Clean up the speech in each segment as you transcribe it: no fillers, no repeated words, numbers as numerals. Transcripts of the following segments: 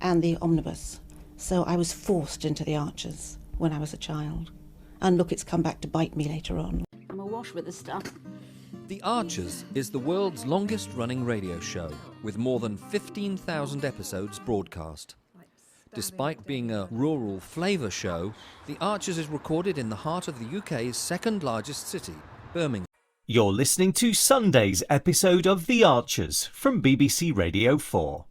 and the omnibus. So I was forced into the Archers when I was a child. And look, it's come back to bite me later on. I'm awash with the stuff. The Archers is the world's longest-running radio show, with more than 15,000 episodes broadcast. Despite being a rural flavour show, The Archers is recorded in the heart of the UK's second-largest city, Birmingham. You're listening to Sunday's episode of The Archers from BBC Radio 4.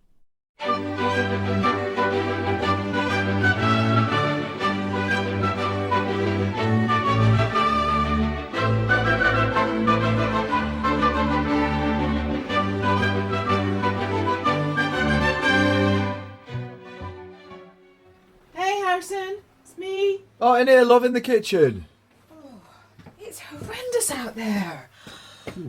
It's me. Oh, in here, love, in the kitchen. Oh, it's horrendous out there.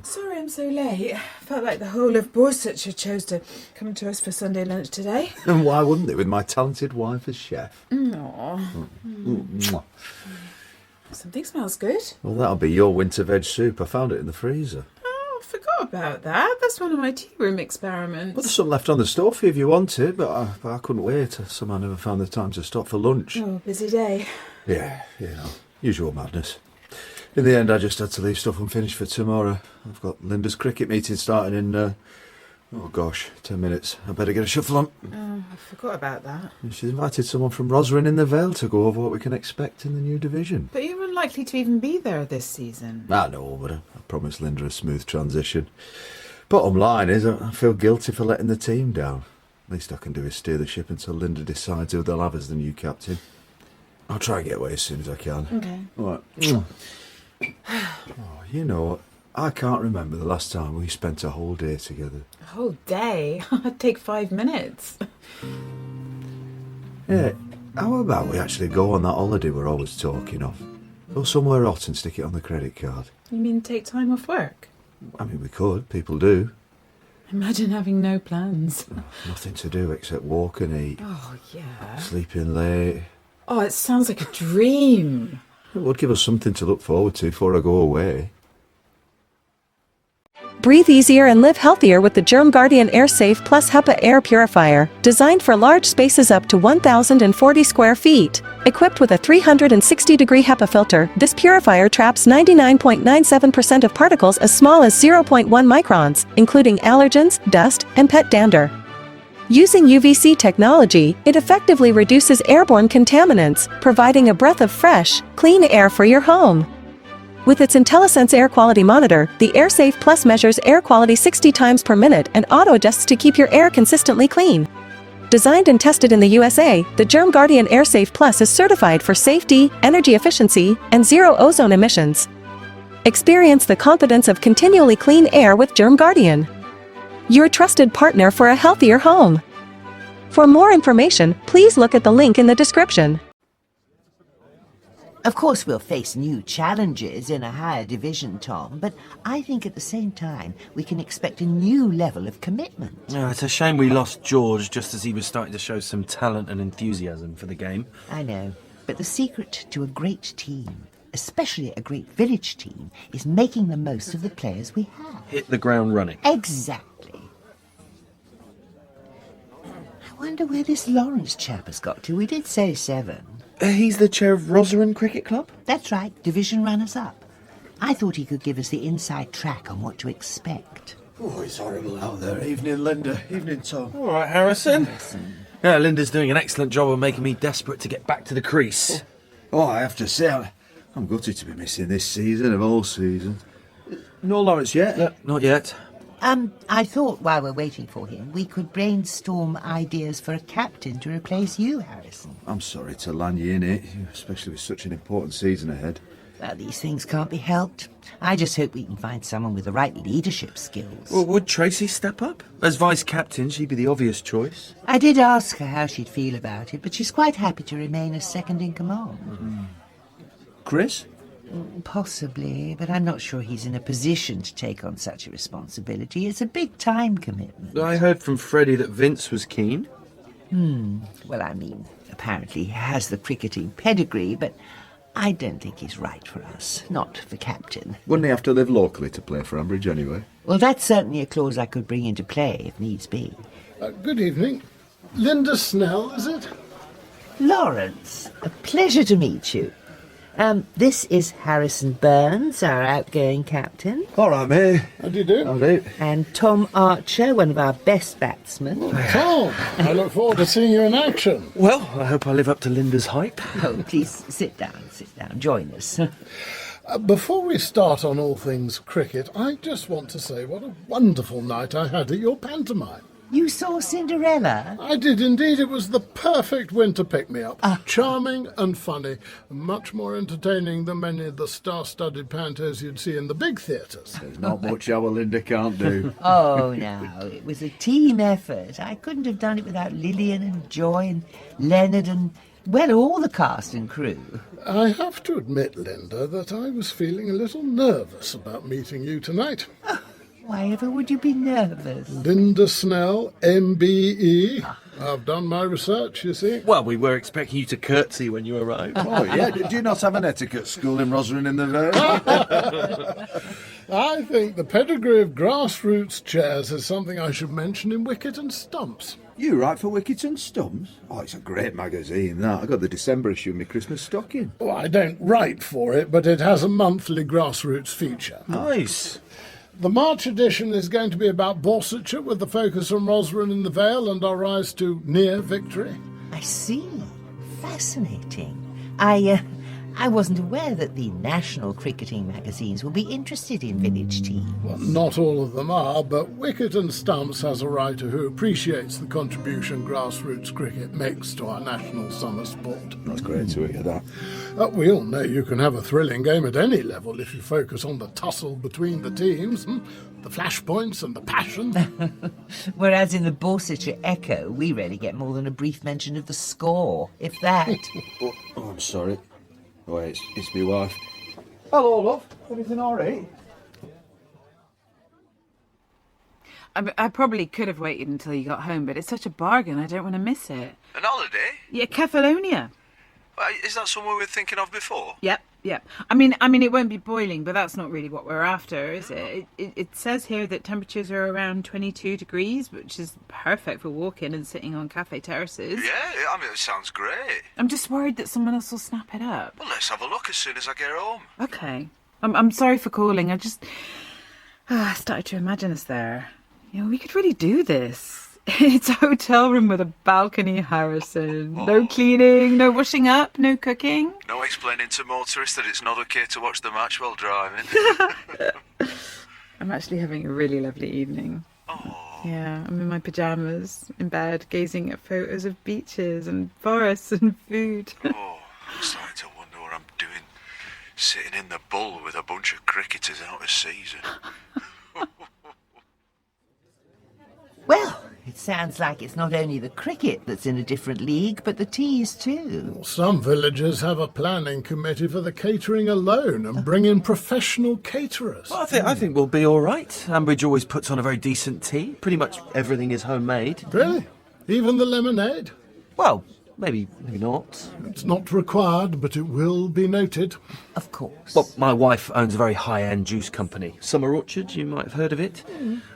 Sorry I'm so late. Felt like the whole of Borsetshire chose to come to us for Sunday lunch today. And why wouldn't they, with my talented wife as chef? Aww. Something smells good. Well, that'll be your winter veg soup. I found it in the freezer. Oh, I forgot about that. That's one of my tea room experiments. Well, there's some left on the stove for you if you want it, but I couldn't wait. Somehow I never found the time to stop for lunch. Oh, busy day. Yeah, usual madness. In the end, I just had to leave stuff unfinished for tomorrow. I've got Lynda's cricket meeting starting in, 10 minutes. I better get a shuffle on. Oh, I forgot about that. And she's invited someone from Roserran-In-the Vale to go over what we can expect in the new division. But you're unlikely to even be there this season. I know, but I promised Lynda a smooth transition. Bottom line is, I feel guilty for letting the team down. Least I can do is steer the ship until Lynda decides who they'll have as the new captain. I'll try and get away as soon as I can. Okay. All right. Oh, you know, I can't remember the last time we spent a whole day together. A whole day? I'd take 5 minutes. Yeah, how about we actually go on that holiday we're always talking of? Go somewhere hot and stick it on the credit card. You mean take time off work? I mean, we could. People do. Imagine having no plans. Nothing to do except walk and eat. Oh, yeah. Sleeping late. Oh, it sounds like a dream. It would give us something to look forward to before I go away. Breathe easier and live healthier with the GermGuardian Airsafe Plus HEPA air purifier, designed for large spaces up to 1,040 square feet. Equipped with a 360-degree HEPA filter, this purifier traps 99.97% of particles as small as 0.1 microns, including allergens, dust, and pet dander. Using UVC technology, it effectively reduces airborne contaminants, providing a breath of fresh, clean air for your home. With its IntelliSense air quality monitor, the Airsafe Plus measures air quality 60 times per minute and auto-adjusts to keep your air consistently clean. Designed and tested in the USA, the GermGuardian Airsafe Plus is certified for safety, energy efficiency, and zero ozone emissions. Experience the confidence of continually clean air with GermGuardian, your trusted partner for a healthier home. For more information, please look at the link in the description. Of course we'll face new challenges in a higher division, Tom, but I think at the same time we can expect a new level of commitment. Yeah, it's a shame we lost George just as he was starting to show some talent and enthusiasm for the game. I know, but the secret to a great team, especially a great village team, is making the most of the players we have. Hit the ground running. Exactly. I wonder where this Lawrence chap has got to. We did say 7. He's the chair of Roserran Cricket Club? That's right, division runners-up. I thought he could give us the inside track on what to expect. Oh, it's horrible out there. Evening, Lynda. Evening, Tom. All right, Harrison. Yeah, Linda's doing an excellent job of making me desperate to get back to the crease. Oh, I have to say, I'm gutted to be missing this season of all seasons. No Lawrence yet? No, not yet. I thought while we're waiting for him, we could brainstorm ideas for a captain to replace you, Harrison. I'm sorry to land you in it, especially with such an important season ahead. Well, these things can't be helped. I just hope we can find someone with the right leadership skills. Well, would Tracy step up? As vice-captain, she'd be the obvious choice. I did ask her how she'd feel about it, but she's quite happy to remain as second-in-command. Chris? Possibly, but I'm not sure he's in a position to take on such a responsibility. It's a big time commitment. I heard from Freddie that Vince was keen. Well, I mean, apparently he has the cricketing pedigree, but I don't think he's right for us. Not for captain. Wouldn't he have to live locally to play for Ambridge anyway? Well, that's certainly a clause I could bring into play if needs be. Good evening. Lynda Snell, is it? Lawrence, a pleasure to meet you. This is Harrison Burns, our outgoing captain. All right, mate. How do you do? How do? And Tom Archer, one of our best batsmen. Tom, I look forward to seeing you in action. Well, I hope I live up to Linda's hype. Oh, please sit down, join us. Before we start on all things cricket, I just want to say what a wonderful night I had at your pantomime. You saw Cinderella? I did indeed. It was the perfect winter pick-me-up. Charming and funny. Much more entertaining than many of the star-studded pantos you'd see in the big theatres. There's not much our Lynda can't do. Oh, no, it was a team effort. I couldn't have done it without Lillian and Joy and Leonard and, well, all the cast and crew. I have to admit, Lynda, that I was feeling a little nervous about meeting you tonight. Why ever would you be nervous? Lynda Snell, MBE. I've done my research, you see. Well, we were expecting you to curtsy when you arrived. Oh, yeah. Do you not have an etiquette school in Roserran-In-the Vale? I think the pedigree of grassroots chairs is something I should mention in Wicket and Stumps. You write for Wicket and Stumps? Oh, it's a great magazine, that. I got the December issue in my Christmas stocking. Well, I don't write for it, but it has a monthly grassroots feature. Nice. The March edition is going to be about Borsetshire, with the focus on Roserran-In-the Vale and our rise to near victory. I see. Fascinating. I wasn't aware that the national cricketing magazines will be interested in village teams. Well, not all of them are, but Wicket and Stumps has a writer who appreciates the contribution grassroots cricket makes to our national summer sport. That's great to hear that. We all know you can have a thrilling game at any level if you focus on the tussle between the teams, the flashpoints and the passion. Whereas in the Borsetshire Echo, we rarely get more than a brief mention of the score, if that. Oh, I'm sorry. Oh, it's my wife. Hello, love. Everything all right? I probably could have waited until you got home, but it's such a bargain, I don't want to miss it. An holiday? Yeah, Kefalonia. Is that somewhere we were thinking of before? Yep. I mean, it won't be boiling, but that's not really what we're after, is it? It says here that temperatures are around 22 degrees, which is perfect for walking and sitting on cafe terraces. Yeah, I mean, it sounds great. I'm just worried that someone else will snap it up. Well, let's have a look as soon as I get home. Okay. I'm sorry for calling. I started to imagine us there. You know, we could really do this. It's a hotel room with a balcony, Harrison. No cleaning, no washing up, no cooking. No explaining to motorists that it's not okay to watch the match while driving. I'm actually having a really lovely evening. Oh. Yeah, I'm in my pyjamas, in bed, gazing at photos of beaches and forests and food. Oh, I'm starting to wonder what I'm doing, sitting in the Bull with a bunch of cricketers out of season. Well, it sounds like it's not only the cricket that's in a different league, but the teas too. Some villages have a planning committee for the catering alone and bring in professional caterers. Well, I think we'll be all right. Ambridge always puts on a very decent tea. Pretty much everything is homemade. Really? Even the lemonade? Well, maybe not. It's not required, but it will be noted. Of course. Well, my wife owns a very high-end juice company. Summer Orchard, you might have heard of it.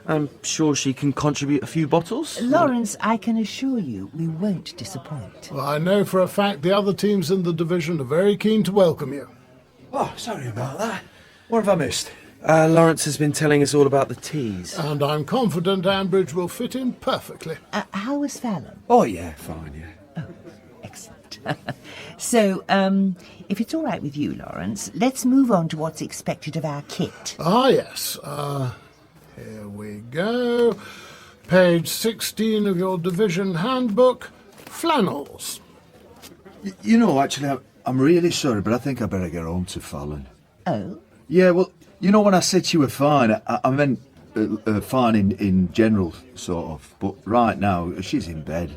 I'm sure she can contribute a few bottles. Lawrence, I can assure you we won't disappoint. Well, I know for a fact the other teams in the division are very keen to welcome you. Oh, sorry about that. What have I missed? Lawrence has been telling us all about the teas. And I'm confident Ambridge will fit in perfectly. How was Fallon? Oh, yeah, fine, yeah. Excellent. So, if it's all right with you, Lawrence, let's move on to what's expected of our kit. Ah, yes. Here we go. Page 16 of your division handbook. Flannels. You know, actually, I'm really sorry, but I think I better get home to Fallon. Oh? Yeah, well, you know, when I said you were fine, I meant fine in general, sort of. But right now, she's in bed,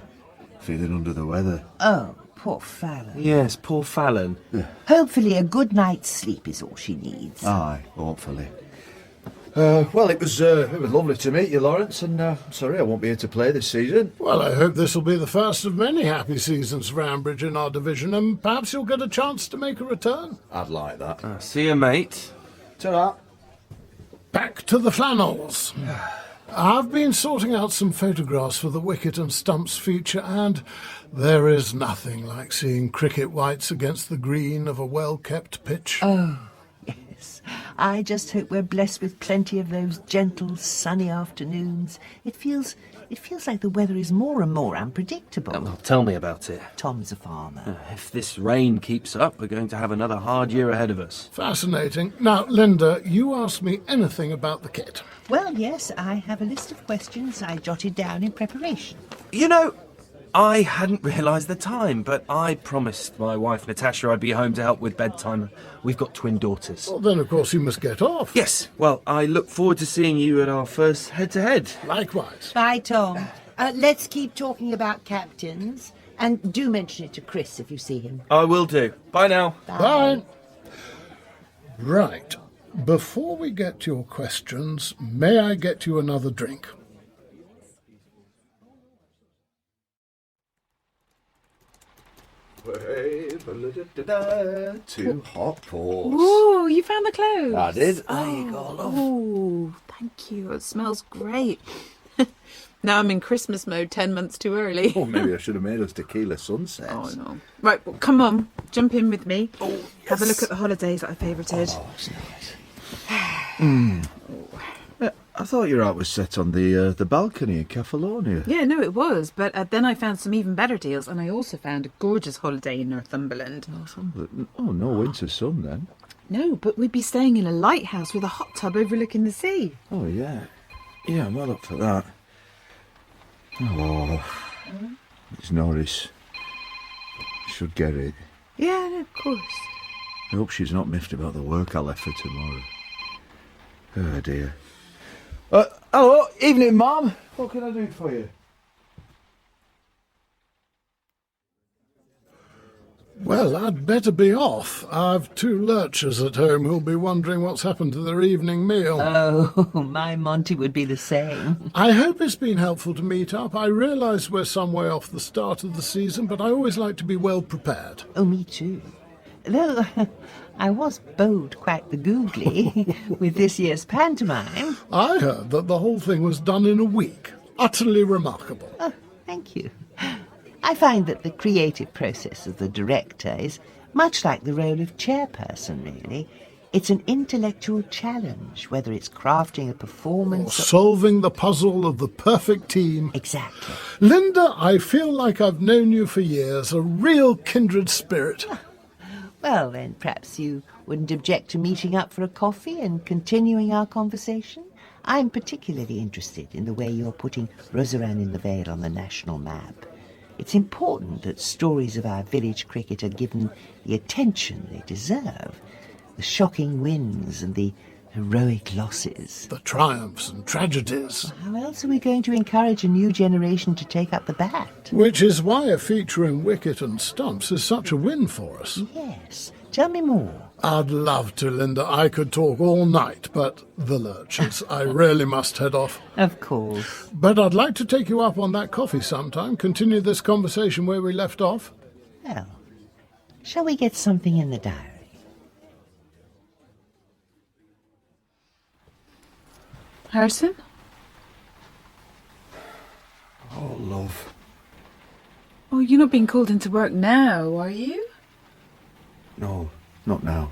feeling under the weather. Oh, poor Fallon. Yes, poor Fallon. Yeah. Hopefully a good night's sleep is all she needs. Aye, hopefully. Well, it was lovely to meet you, Lawrence, and sorry I won't be here to play this season. Well, I hope this will be the first of many happy seasons for Ambridge in our division, and perhaps you'll get a chance to make a return. I'd like that. See you, mate. Ta-ra. Back to the flannels. I've been sorting out some photographs for the Wicket and Stumps feature, and there is nothing like seeing cricket whites against the green of a well-kept pitch. Oh, yes. I just hope we're blessed with plenty of those gentle, sunny afternoons. It feels like the weather is more and more unpredictable. Well, tell me about it. Tom's a farmer. If this rain keeps up, we're going to have another hard year ahead of us. Fascinating. Now, Lynda, you asked me anything about the kit. Well, yes, I have a list of questions I jotted down in preparation. You know, I hadn't realised the time, but I promised my wife Natasha I'd be home to help with bedtime. We've got twin daughters. Well, then, of course, you must get off. Yes, well, I look forward to seeing you at our first head-to-head. Likewise. Bye, Tom. Let's keep talking about captains, and do mention it to Chris if you see him. I will do. Bye now. Bye. Right. Before we get to your questions, may I get you another drink? Two hot pours. Ooh, you found the clothes. I did. There you go, love. Oh, thank you. It smells great. Now I'm in Christmas mode 10 months too early. Oh, maybe I should have made us tequila sunsets. Oh, no. Right, well, come on. Jump in with me. Oh, yes. Have a look at the holidays that I favourited. Oh, it's nice. I thought your art was set on the balcony in Kefalonia. Yeah, no, it was. But then I found some even better deals, and I also found a gorgeous holiday in Northumberland. Oh, no winter sun then. No, but we'd be staying in a lighthouse with a hot tub overlooking the sea. Oh, yeah. Yeah, I'm well up for that. Oh, it's Norris. Should get it. Yeah, no, of course. I hope she's not miffed about the work I left for tomorrow. Oh, dear. Hello, evening, Mum. What can I do for you? Well, I'd better be off. I've two lurchers at home who'll be wondering what's happened to their evening meal. Oh, my Monty would be the same. I hope it's been helpful to meet up. I realise we're some way off the start of the season, but I always like to be well prepared. Oh, me too. Though I was bowled quite the googly with this year's pantomime. I heard that the whole thing was done in a week. Utterly remarkable. Oh, thank you. I find that the creative process of the director is much like the role of chairperson, really. It's an intellectual challenge, whether it's crafting a performance or solving the puzzle of the perfect team. Exactly. Lynda, I feel like I've known you for years, a real kindred spirit. Well, then, perhaps you wouldn't object to meeting up for a coffee and continuing our conversation? I'm particularly interested in the way you're putting Roserran-In-the Vale on the national map. It's important that stories of our village cricket are given the attention they deserve. The shocking wins and the heroic losses. The triumphs and tragedies. How else are we going to encourage a new generation to take up the bat? Which is why a feature in Wicket and Stumps is such a win for us. Yes. Tell me more. I'd love to, Lynda. I could talk all night, but the lurchers. I really must head off. Of course. But I'd like to take you up on that coffee sometime, continue this conversation where we left off. Well, shall we get something in the diary? Harrison? Oh, love. Oh, you're not being called into work now, are you? No, not now.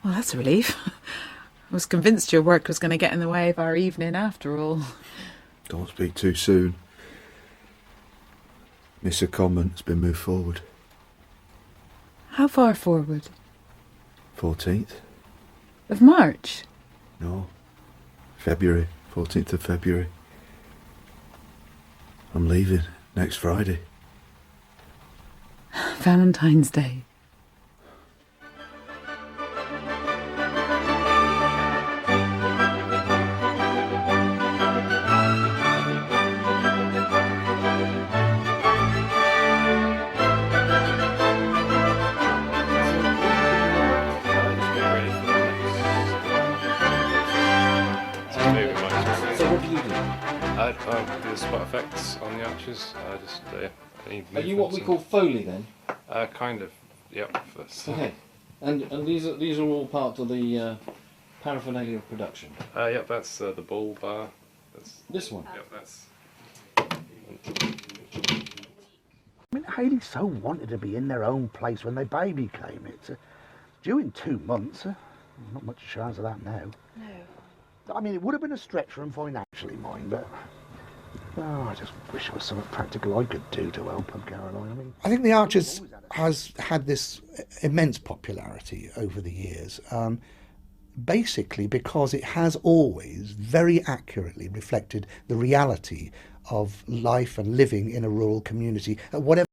Well, that's a relief. I was convinced your work was going to get in the way of our evening after all. Don't speak too soon. Miss Secondment's been moved forward. How far forward? 14th? Of March? No. February. 14th of February. I'm leaving next Friday. Valentine's Day. Do the spot effects on the arches. Are you what we call Foley then? Kind of. Yep. Okay. And these are all part of the paraphernalia of production. Yep. That's the bull bar. This one? Yep, that's... I mean, Hayley so wanted to be in their own place when their baby came. It's due in 2 months. Not much chance of that now. No. I mean, it would have been a stretch for them financially, mind, but... Oh, I just wish there was something practical I could do to help them, Caroline. I mean, I think The Archers has had this immense popularity over the years, basically because it has always very accurately reflected the reality of life and living in a rural community, at whatever